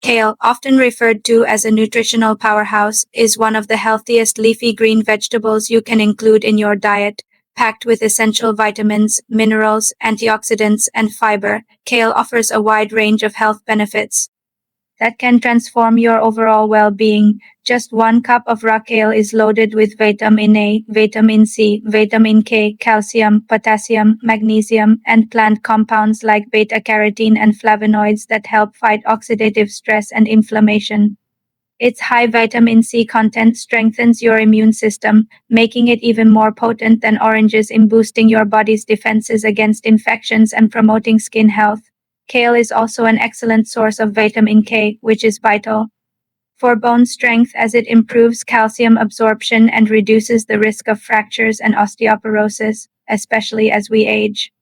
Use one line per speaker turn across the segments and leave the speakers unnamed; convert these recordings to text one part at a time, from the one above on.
Kale, often referred to as a nutritional powerhouse, is one of the healthiest leafy green vegetables you can include in your diet. Packed with essential vitamins, minerals, antioxidants, and fiber, kale offers a wide range of health benefits that can transform your overall well-being. Just 1 cup of raw kale is loaded with vitamin A, vitamin C, vitamin K, calcium, potassium, magnesium, and plant compounds like beta-carotene and flavonoids that help fight oxidative stress and inflammation. Its high vitamin C content strengthens your immune system, making it even more potent than oranges in boosting your body's defenses against infections and promoting skin health. Kale is also an excellent source of vitamin K, which is vital for bone strength as it improves calcium absorption and reduces the risk of fractures and osteoporosis, especially as we age.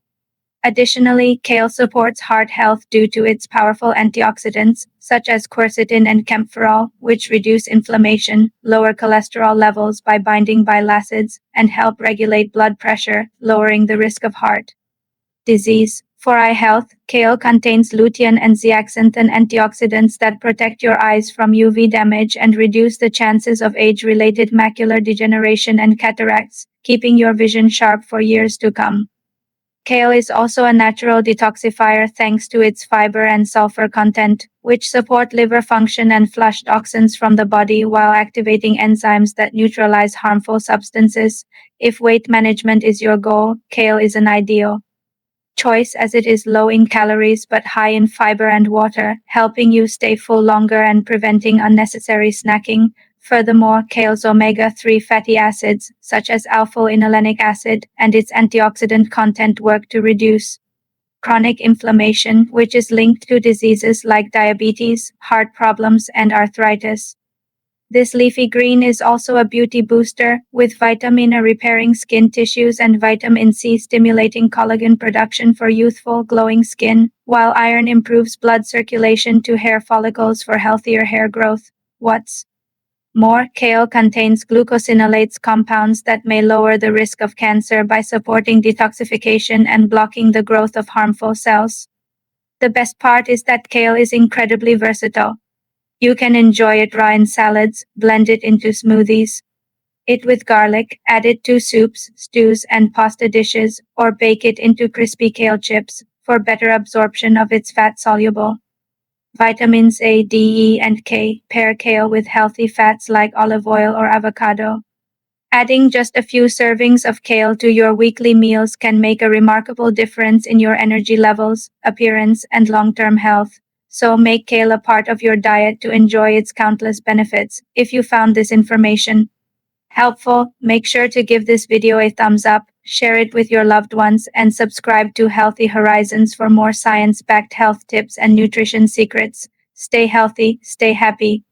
Additionally, kale supports heart health due to its powerful antioxidants, such as quercetin and camphorol, which reduce inflammation, lower cholesterol levels by binding bile acids, and help regulate blood pressure, lowering the risk of heart disease. For eye health, kale contains lutein and zeaxanthin antioxidants that protect your eyes from UV damage and reduce the chances of age-related macular degeneration and cataracts, keeping your vision sharp for years to come. Kale is also a natural detoxifier thanks to its fiber and sulfur content, which support liver function and flush toxins from the body while activating enzymes that neutralize harmful substances. If weight management is your goal, kale is an ideal choice as it is low in calories but high in fiber and water, helping you stay full longer and preventing unnecessary snacking. Furthermore, kale's omega-3 fatty acids, such as alpha-linolenic acid, and its antioxidant content work to reduce chronic inflammation, which is linked to diseases like diabetes, heart problems, and arthritis. This leafy green is also a beauty booster, with vitamin A repairing skin tissues and vitamin C stimulating collagen production for youthful, glowing skin, while iron improves blood circulation to hair follicles for healthier hair growth. What's more, kale contains glucosinolates compounds that may lower the risk of cancer by supporting detoxification and blocking the growth of harmful cells. The best part is that kale is incredibly versatile. You can enjoy it raw in salads, blend it into smoothies, eat with garlic, add it to soups, stews, and pasta dishes, or bake it into crispy kale chips for better absorption of its fat-soluble vitamins A, D, E, and K. Pair kale with healthy fats like olive oil or avocado. Adding just a few servings of kale to your weekly meals can make a remarkable difference in your energy levels, appearance, and long-term health. So make kale a part of your diet to enjoy its countless benefits. If you found this information helpful, make sure to give this video a thumbs up, share it with your loved ones, and subscribe to Healthy Horizons for more science-backed health tips and nutrition secrets. Stay healthy, stay happy,